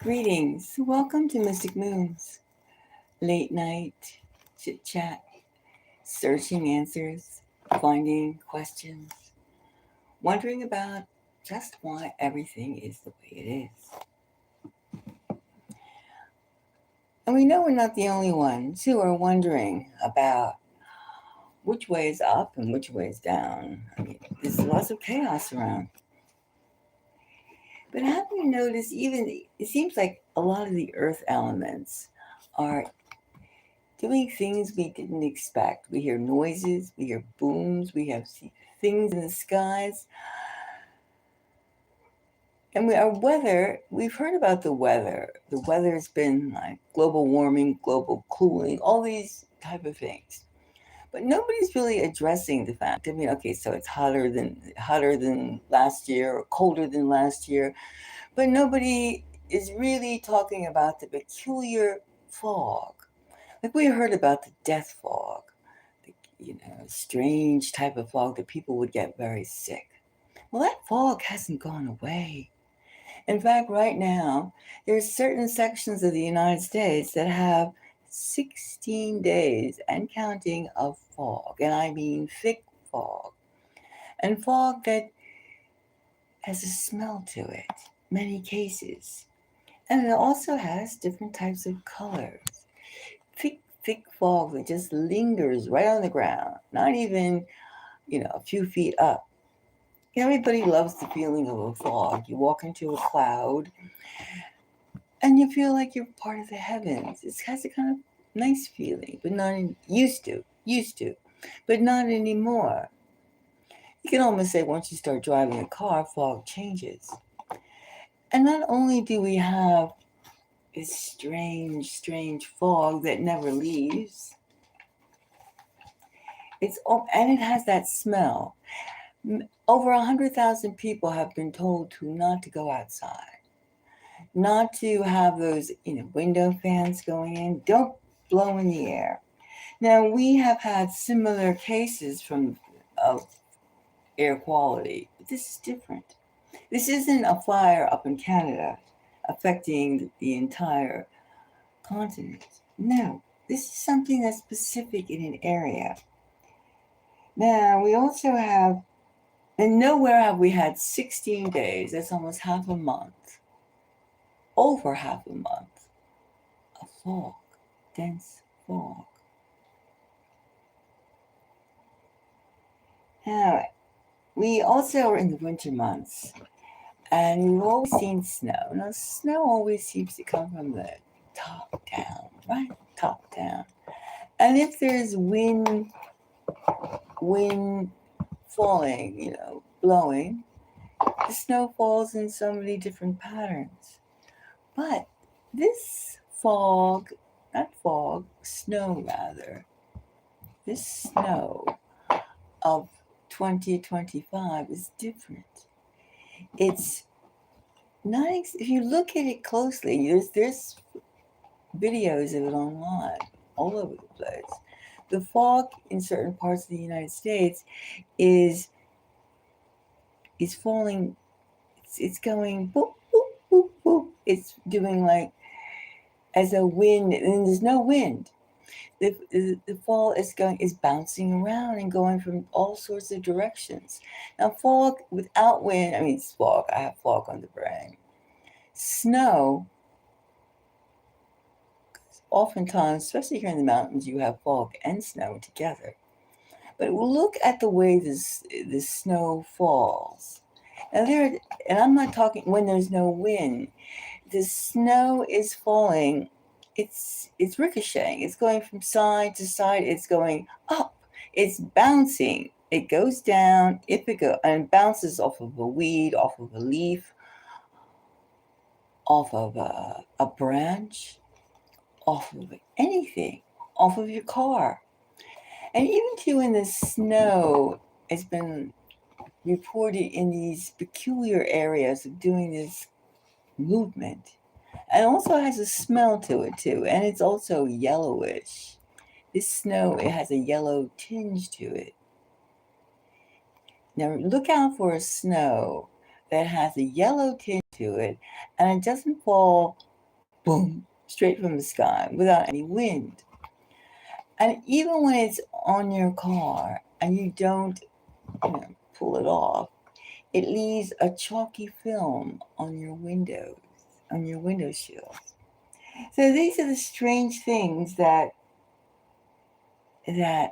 Greetings. Welcome to Mystic Moons. Late night chit chat, searching answers, finding questions, wondering about just why everything is the way it is. And we know we're not the only ones who are wondering about which way is up and which way is down. There's lots of chaos around. But have you noticed, even it seems like a lot of the earth elements are doing things we didn't expect. We hear noises, we hear booms, we have things in the skies. And our weather, we've heard about the weather. The weather's been like global warming, global cooling, all these type of things. But nobody's really addressing the fact. Okay, so it's hotter than last year or colder than last year. But nobody is really talking about the peculiar fog. Like we heard about the death fog, strange type of fog that people would get very sick. Well, that fog hasn't gone away. In fact, right now, there's certain sections of the United States that have 16 days and counting of fog, and I mean thick fog, and fog that has a smell to it, many cases. And it also has different types of colors. Thick fog that just lingers right on the ground, not even, a few feet up. Everybody loves the feeling of a fog. You walk into a cloud and you feel like you're part of the heavens. It has a kind of nice feeling, but not used to, but not anymore. You can almost say once you start driving a car, fog changes. And not only do we have this strange fog that never leaves, and it has that smell. Over 100,000 people have been told not to go outside, not to have those window fans going in. Don't blow in the air. Now we have had similar cases of air quality, but this is different. This isn't a fire up in Canada affecting the entire continent. No, this is something that's specific in an area. Now we also have, and nowhere have we had 16 days, that's almost half a month, over half a month, of fog, dense fog. Now, we also are in the winter months, and we've always seen snow. Now, snow always seems to come from the top down, right? Top down. And if there's wind falling, blowing, the snow falls in so many different patterns. But this snow rather, this snow of 2025 is different. It's not, if you look at it closely, there's videos of it online, all over the place. The fog in certain parts of the United States is falling. It's going boop, boop, boop, boop. It's doing like as a wind, and there's no wind. The fall is bouncing around and going from all sorts of directions. Now, fog without wind, it's fog. I have fog on the brain. Snow, oftentimes, especially here in the mountains, you have fog and snow together. But look at the way the snow falls. Now and I'm not talking when there's no wind. The snow is falling. It's ricocheting. It's going from side to side. It's going up. It's bouncing. It goes down. And bounces off of a weed, off of a leaf, off of a branch, off of anything, off of your car. And even too in the snow, it's been reported in these peculiar areas of doing this movement. And also has a smell to it too, and it's also yellowish. This snow, it has a yellow tinge to it. Now look out for a snow that has a yellow tinge to it, and it doesn't fall boom, straight from the sky without any wind. And even when it's on your car and you don't, pull it off, it leaves a chalky film on your windows, on your window shield. So these are the strange things that the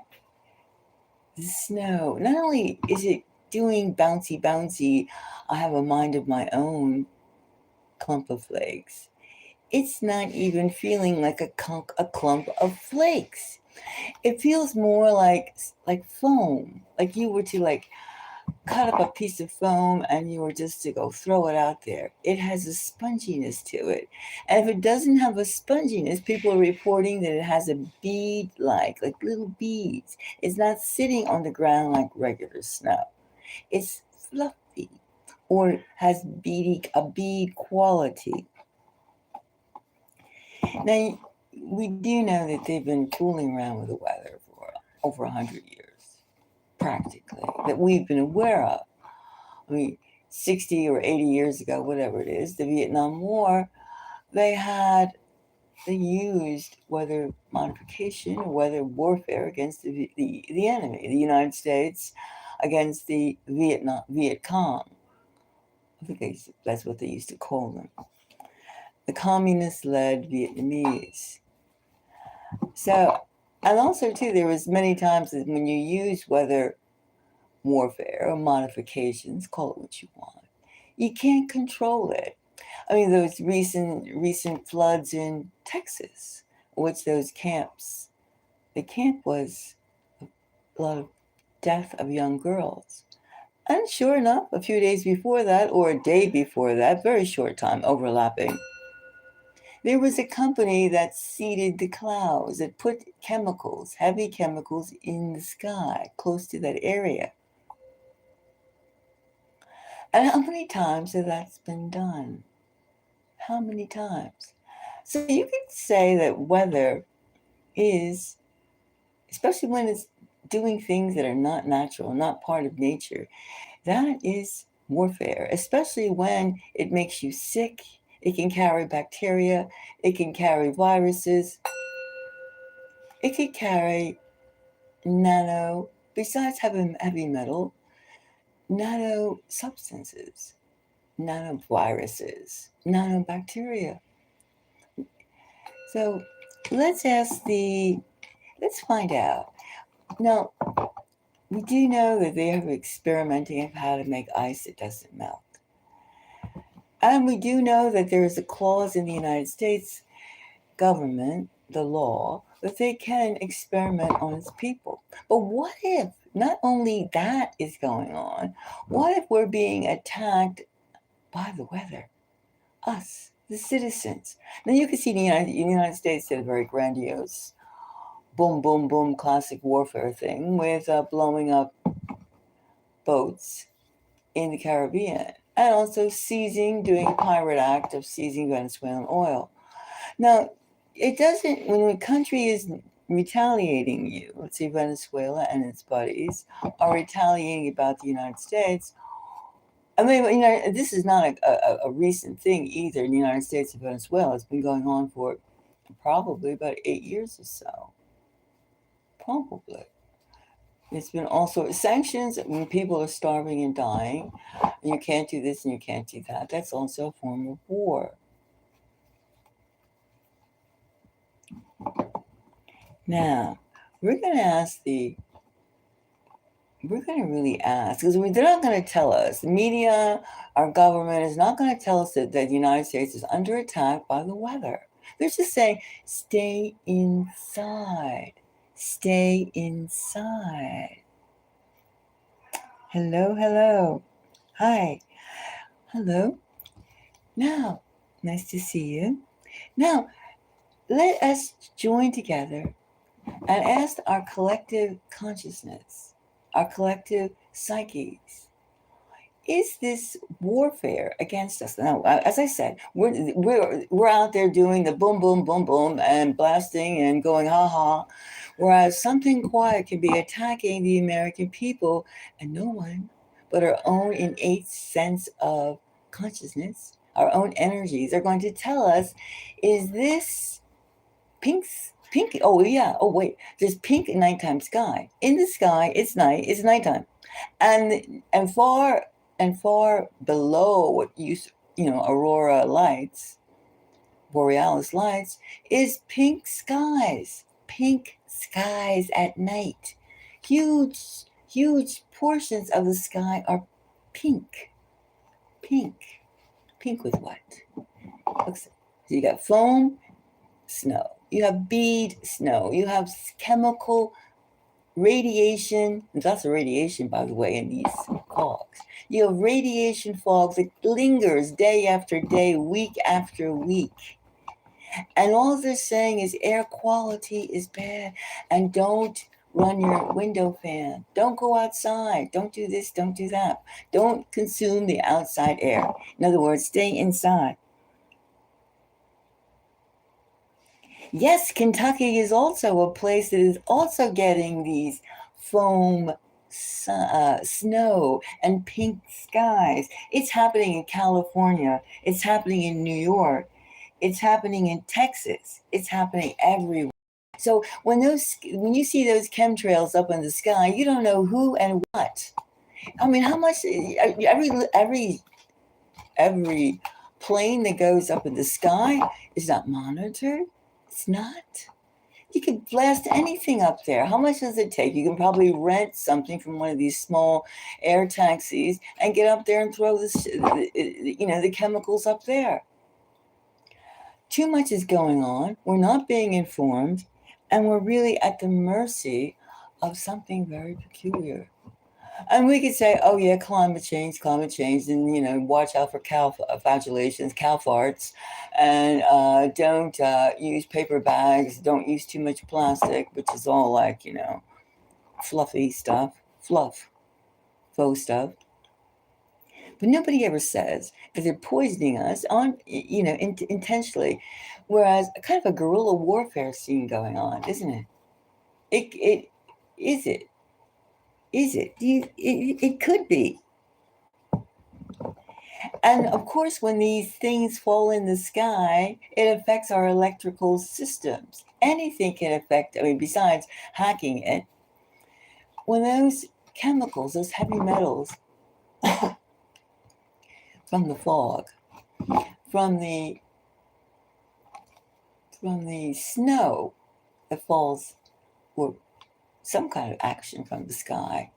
snow. Not only is it doing bouncy, bouncy, I have a mind of my own clump of flakes. It's not even feeling like a clump of flakes. It feels more like foam. Like you were to cut up a piece of foam and you were just to go throw it out there. It has a sponginess to it. And if it doesn't have a sponginess, people are reporting that it has a bead like little beads. It's not sitting on the ground like regular snow. It's fluffy or has a bead quality. Now, we do know that they've been fooling around with the weather for over 100 years, practically, that we've been aware of. I mean, 60 or 80 years ago, whatever it is, the Vietnam War, they used weather modification, weather warfare against the enemy, the United States against the Viet Cong. I think that's what they used to call them. The communist-led Vietnamese. So, and also too, there was many times that when you use weather warfare or modifications, call it what you want, you can't control it. I mean, those recent floods in Texas, which those camps, the camp was a lot of death of young girls. And sure enough, a few days before that, or a day before that, very short time overlapping, there was a company that seeded the clouds, that put chemicals, heavy chemicals, in the sky close to that area. And how many times has that been done? How many times? So you could say that weather is, especially when it's doing things that are not natural, not part of nature, that is warfare, especially when it makes you sick. It can carry bacteria, it can carry viruses, it could carry besides heavy metal, nano substances, nanoviruses, nanobacteria. So let's find out. Now, we do know that they are experimenting on how to make ice that doesn't melt. And we do know that there is a clause in the United States government, the law, that they can experiment on its people. But what if not only that is going on, what if we're being attacked by the weather? Us, the citizens. Now you can see the United States did a very grandiose boom, boom, boom classic warfare thing with blowing up boats in the Caribbean and also doing a pirate act of seizing Venezuelan oil. Now, it doesn't, when a country is retaliating you, let's say Venezuela and its buddies are retaliating about the United States. I mean, this is not a recent thing either in the United States and Venezuela. It's been going on for probably about 8 years or so. Probably. It's been also sanctions when people are starving and dying. And you can't do this and you can't do that. That's also a form of war. Now, we're going to really ask, because they're not going to tell us. The media, our government is not going to tell us that the United States is under attack by the weather. They're just saying, stay inside. Stay inside. Hello, hello. Hi. Hello. Now, nice to see you. Now, let us join together and ask our collective consciousness, our collective psyches, is this warfare against us? Now, as I said, we're out there doing the boom, boom, boom, boom, and blasting and going ha ha, whereas something quiet can be attacking the American people, and no one but our own innate sense of consciousness our own energies are going to tell us, is this pink? Oh yeah. Oh wait, there's pink nighttime sky. In the sky, it's night. It's nighttime, and far below what aurora lights, borealis lights, is pink skies. Pink skies at night. Huge portions of the sky are pink. Pink. Pink with what? Looks, so you got foam, snow. You have bead, snow. You have chemical radiation. And lots of radiation, by the way, in these fogs. You have radiation fog that lingers day after day, week after week. And all they're saying is air quality is bad. And don't run your window fan. Don't go outside. Don't do this. Don't do that. Don't consume the outside air. In other words, stay inside. Yes, Kentucky is also a place that is also getting these foam, snow, and pink skies. It's happening in California. It's happening in New York. It's happening in Texas. It's happening everywhere. So when you see those chemtrails up in the sky, you don't know who and what. I mean, how much every plane that goes up in the sky is not monitored. It's not. You could blast anything up there. How much does it take? You can probably rent something from one of these small air taxis and get up there and throw the chemicals up there. Too much is going on. We're not being informed, and we're really at the mercy of something very peculiar. And we could say, oh yeah, climate change, and watch out for cow flatulations, cow farts, and don't use paper bags, don't use too much plastic, which is all like fluffy stuff, faux stuff. But nobody ever says that they're poisoning us intentionally. Whereas kind of a guerrilla warfare scene going on, isn't it? It is it. Is it? It could be. And of course, when these things fall in the sky, it affects our electrical systems. Anything can affect, besides hacking it. When those chemicals, those heavy metals from the fog, from the snow that falls, or some kind of action from the sky,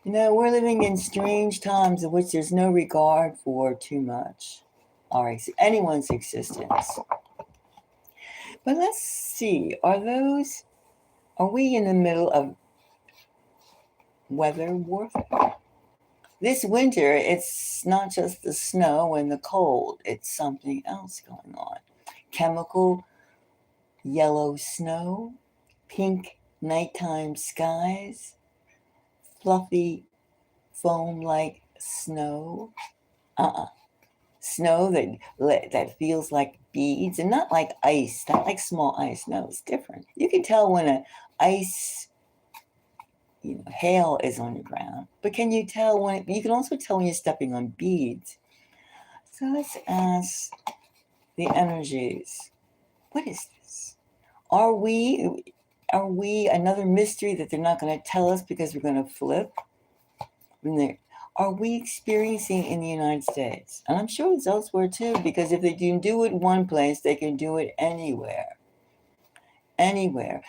we're living in strange times in which there's no regard for too much or anyone's existence. But let's see, are we in the middle of weather warfare? This winter, it's not just the snow and the cold, it's something else going on. Chemical yellow snow, pink nighttime skies, fluffy foam-like snow. Snow that feels like beads, and not like ice, not like small ice. No, it's different. You can tell when an ice, hail is on the ground. But can you tell you can also tell when you're stepping on beads. So let's ask the energies. What is this? Are we another mystery that they're not going to tell us because we're going to flip? Are we experiencing in the United States? And I'm sure it's elsewhere too, because if they can do it one place, they can do it anywhere. Anywhere.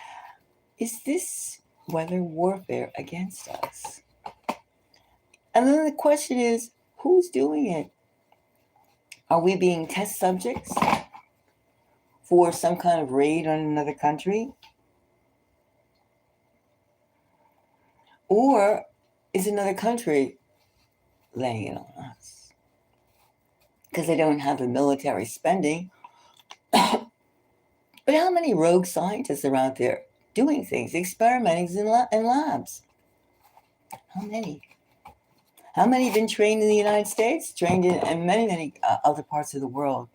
Is this weather warfare against us? And then the question is, who's doing it? Are we being test subjects for some kind of raid on another country? Or is another country laying it on us? Because they don't have the military spending. But how many rogue scientists are out there doing things, experimenting in labs? How many? How many have been trained in the United States, trained in many other parts of the world?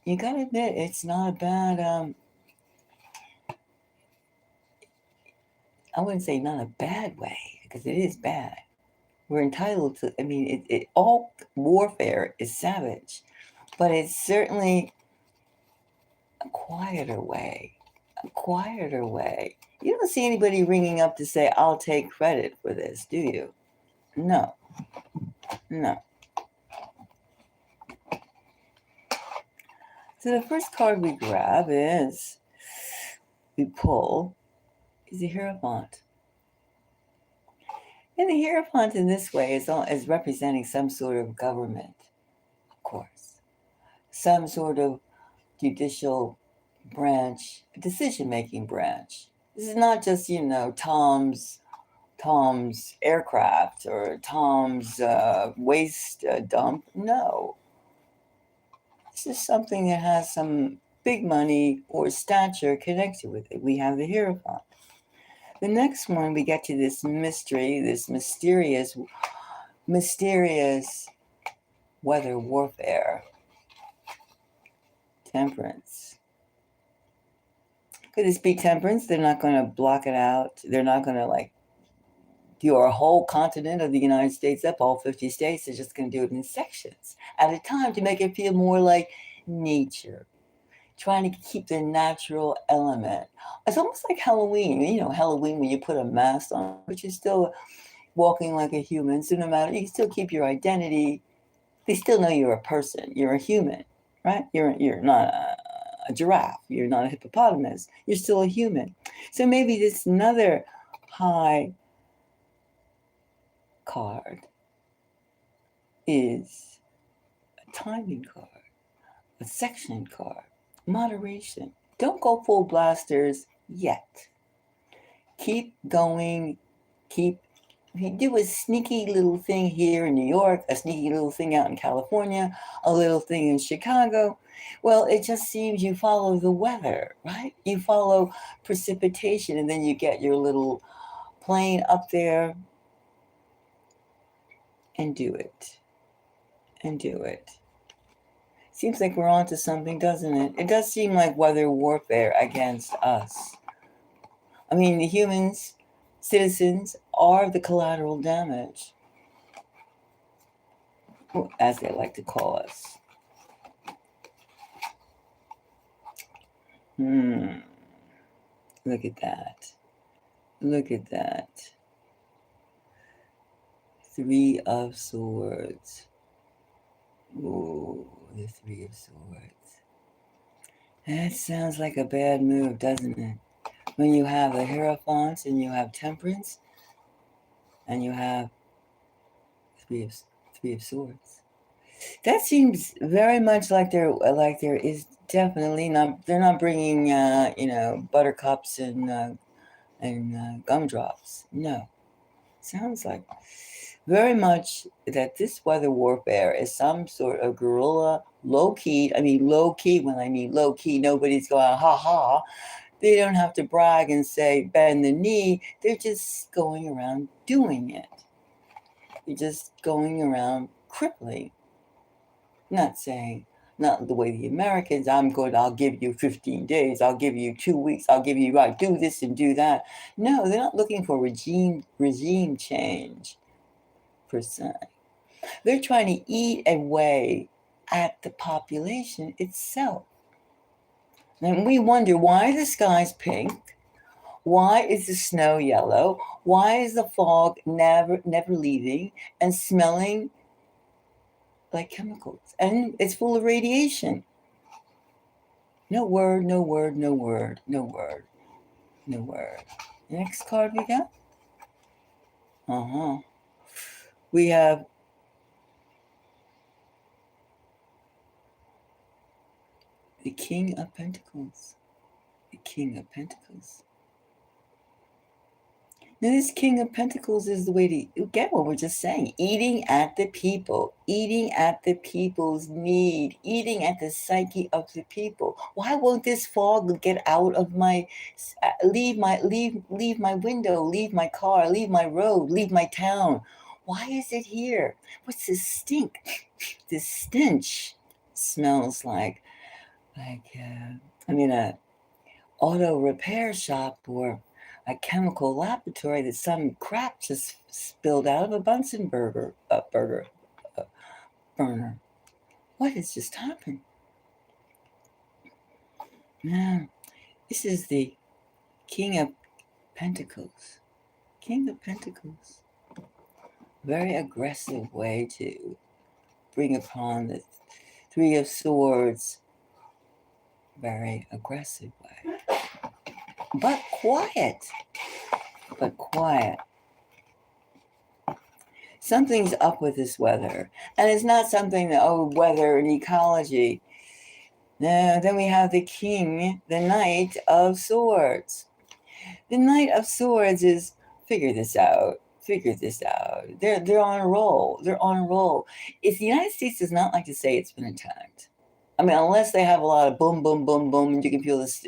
You got to admit, it's not a bad, I wouldn't say not a bad way, because it is bad. We're entitled to, all warfare is savage, but it's certainly a quieter way. A quieter way. You don't see anybody ringing up to say, I'll take credit for this, do you? No, no. So the first card we grab we pull, is the Hierophant. And the Hierophant in this way is representing some sort of government, of course. Some sort of judicial branch, decision-making branch. This is not just, Tom's aircraft or Tom's waste dump. No. This is something that has some big money or stature connected with it. We have the Hierophant. The next one, we get to this mystery, this mysterious weather warfare. Temperance. Could this be temperance? They're not going to block it out. They're not going to do our whole continent of the United States up, all 50 states. They're just going to do it in sections at a time to make it feel more like nature. Trying to keep the natural element. It's almost like Halloween. Halloween when you put a mask on, but you're still walking like a human. So no matter, you can still keep your identity. They still know you're a person. You're a human, right? You're not a giraffe. You're not a hippopotamus. You're still a human. So maybe this another high card is a timing card, a section card, moderation. Don't go full blasters yet. Keep going. If you do a sneaky little thing here in New York, a sneaky little thing out in California, a little thing in Chicago, well, it just seems you follow the weather, right? You follow precipitation, and then you get your little plane up there and do it. Seems like we're onto something, doesn't it? It does seem like weather warfare against us. The humans, citizens, are the collateral damage, as they like to call us. Look at that. 3 of Swords. Ooh, the 3 of Swords. That sounds like a bad move, doesn't it? When you have the Hierophant and you have Temperance and you have 3 of Swords. That seems very much like there is definitely not. They're not bringing buttercups and gumdrops. No, sounds like very much that this weather warfare is some sort of guerrilla, low key. Low key. When I mean low key, nobody's going ha ha. They don't have to brag and say bend the knee. They're just going around doing it. They're just going around crippling. Not the way the Americans, I'll give you 15 days, I'll give you 2 weeks, I'll give you, do this and do that. No, they're not looking for regime change, per se. They're trying to eat away at the population itself. And we wonder, why are the skies pink? Why is the snow yellow? Why is the fog never leaving and smelling like chemicals? And it's full of radiation. No word. Next card we got? We have the King of Pentacles. Now, this King of Pentacles is the way to get what we're just saying. Eating at the people. Eating at the people's need. Eating at the psyche of the people. Why won't this fog get out of leave my window, leave my car, leave my road, leave my town? Why is it here? What's this stink? This stench smells like an auto repair shop or a chemical laboratory that some crap just spilled out of a Bunsen burner. What has just happened? Now, this is the King of Pentacles. King of Pentacles. Very aggressive way to bring upon the Three of Swords. Very aggressive way. But quiet. But quiet. Something's up with this weather. And it's not something that, oh, weather and ecology. No, then we have the King, the Knight of Swords. The Knight of Swords is figure this out. Figure this out. They're on a roll. They're on a roll. If the United States does not like to say it's been attacked, I mean, unless they have a lot of boom, boom, boom, boom, and you can feel this,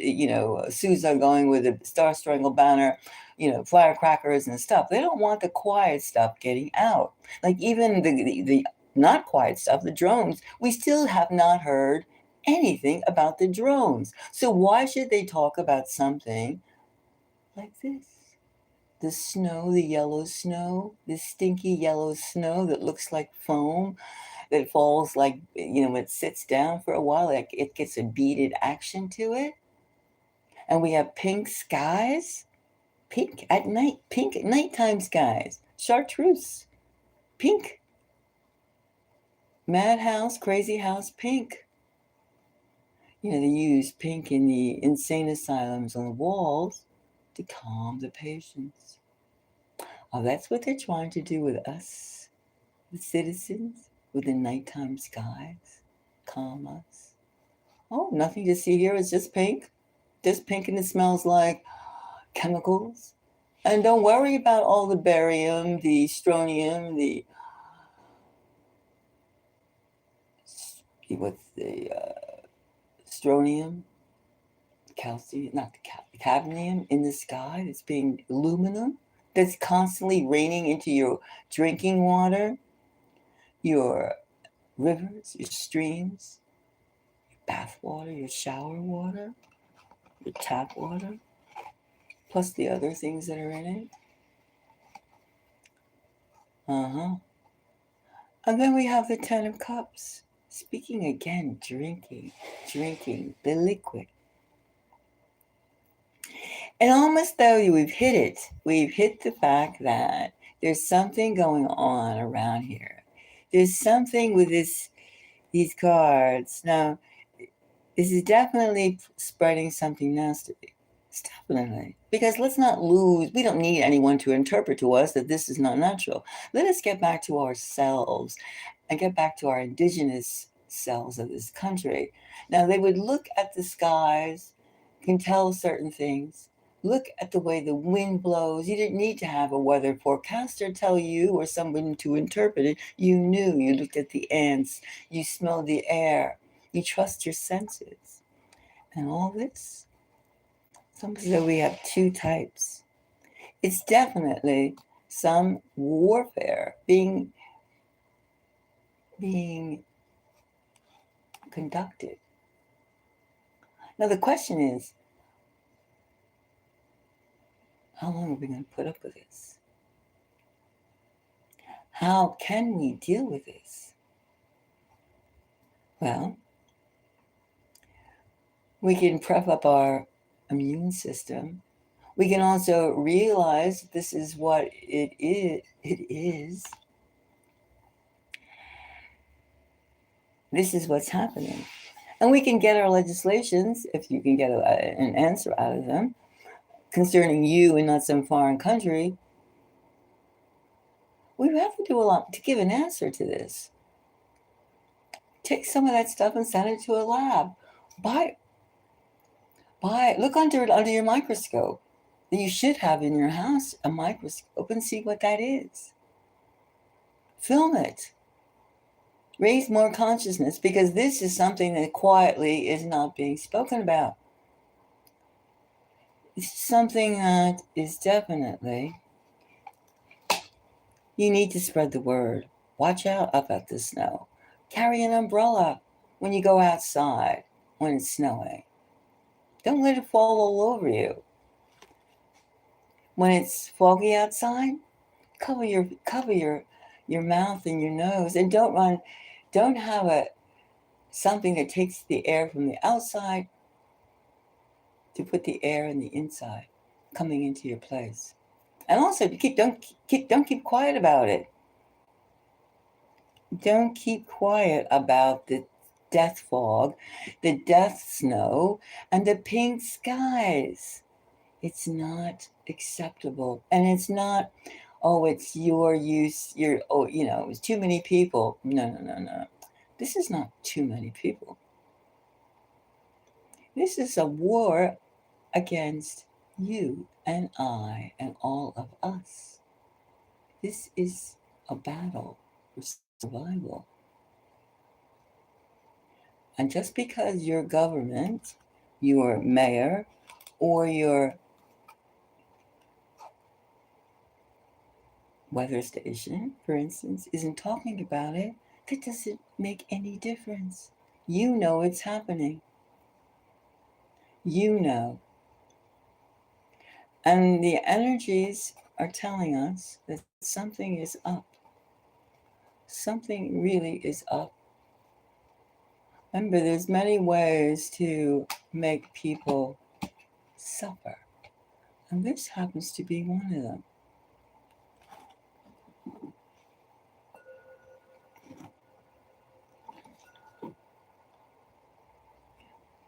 Sousa going with a Star Strangled Banner, firecrackers and stuff. They don't want the quiet stuff getting out. Like even the not quiet stuff, the drones, we still have not heard anything about the drones. So why should they talk about something like this? The snow, the yellow snow, the stinky yellow snow that looks like foam, that falls like, it sits down for a while, like it gets a beaded action to it. And we have pink skies, pink at night, pink at nighttime skies, chartreuse, pink, madhouse, crazy house, pink. They use pink in the insane asylums on the walls to calm the patients. Oh, that's what they're trying to do with us, the citizens, with the nighttime skies, calm us. Oh, nothing to see here. It's just pink. Just pink, and it smells like chemicals. And don't worry about all the barium, the strontium, the strontium, calcium, not the cadmium in the sky that's being aluminum, that's constantly raining into your drinking water, your rivers, your streams, your bath water, your shower water, your tap water, plus the other things that are in it. And then we have the Ten of Cups. Speaking again, drinking, the liquid. And almost though we've hit it, we've hit the fact that there's something going on around here. There's something with these cards. Now, this is definitely spreading something nasty. It's definitely. Because let's not lose, we don't need anyone to interpret to us that this is not natural. Let us get back to ourselves and get back to our indigenous selves of this country. Now, they would look at the skies, can tell certain things. Look at the way the wind blows. You didn't need to have a weather forecaster tell you or someone to interpret it. You knew. You looked at the ants. You smelled the air. You trust your senses. And all this. So we have two types. It's definitely some warfare being conducted. Now the question is, how long are we going to put up with this? How can we deal with this? Well, we can prep up our immune system. We can also realize this is what it is. This is what's happening. And we can get our legislations, if you can get an answer out of them, concerning you and not some foreign country. We have to do a lot to give an answer to this. Take some of that stuff and send it to a lab. Look under your microscope. You should have in your house a microscope and see what that is. Film it. Raise more consciousness, because this is something that quietly is not being spoken about. It's something that is definitely, you need to spread the word. Watch out about the snow. Carry an umbrella when you go outside when it's snowing. Don't let it fall all over you. When it's foggy outside, cover your mouth and your nose, and don't have something that takes the air from the outside to put the air in the inside, coming into your place. And also, don't keep quiet about it. Don't keep quiet about the death fog, the death snow, and the pink skies. It's not acceptable, and it's not. Oh, it's your use. It's too many people. No, no, no, no. This is not too many people. This is a war against you and I and all of us. This is a battle for survival. And just because your government, your mayor, or your weather station, for instance, isn't talking about it, that doesn't make any difference. You know it's happening. You know. And the energies are telling us that something is up. Something really is up. Remember, there's many ways to make people suffer. And this happens to be one of them.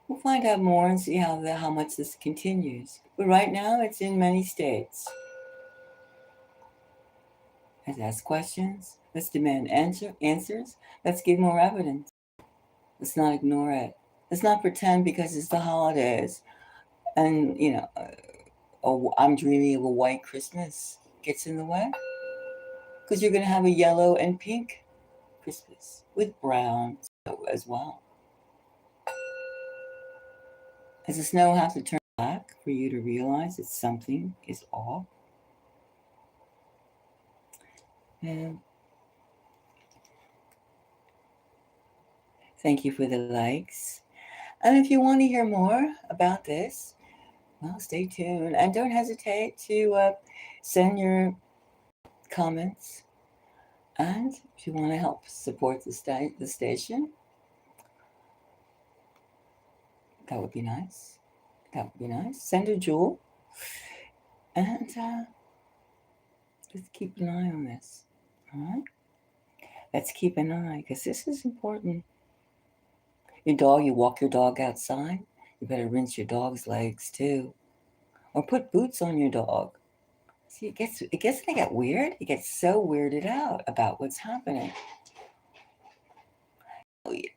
We'll find out more and see how much this continues. But right now, it's in many states. Let's ask questions. Let's demand answers. Let's give more evidence. Let's not ignore it. Let's not pretend because it's the holidays and, oh, I'm dreaming of a white Christmas gets in the way. Because you're going to have a yellow and pink Christmas with brown as well. Does the snow have to turn black for you to realize that something is off? And thank you for the likes. And if you want to hear more about this, well, stay tuned. And don't hesitate to send your comments. And if you want to help support the station, that would be nice. That would be nice. Send a jewel. And let's keep an eye on this. All right? Let's keep an eye because this is important. You walk your dog outside. You better rinse your dog's legs too. Or put boots on your dog. See, it gets to get weird. It gets so weirded out about what's happening.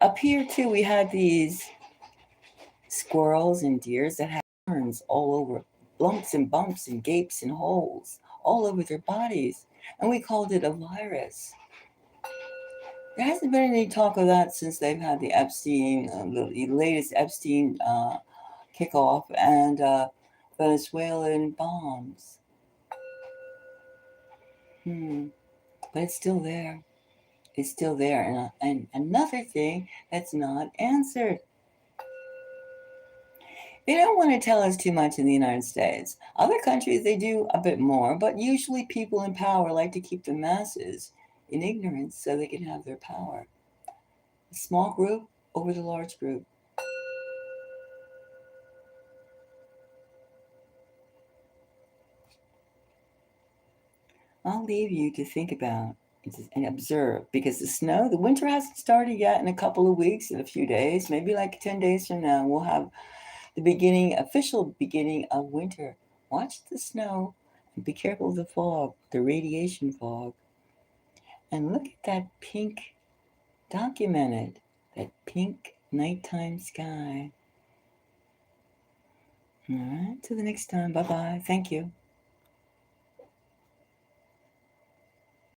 Up here too, we had these squirrels and deers that had burns all over, lumps and bumps and gapes and holes all over their bodies, and we called it a virus. There hasn't been any talk of that since they've had the Epstein, the latest Epstein kickoff and Venezuelan bombs. But it's still there. It's still there. And another thing that's not answered. They don't want to tell us too much in the United States. Other countries, they do a bit more, but usually people in power like to keep the masses in ignorance so they can have their power. A small group over the large group. I'll leave you to think about and observe because the winter hasn't started yet. In a couple of weeks, in a few days, maybe like 10 days from now, we'll have the official beginning of winter. Watch the snow and be careful of the fog, the radiation fog. And look at that pink, documented, that pink nighttime sky. All right, till the next time. Bye bye. Thank you.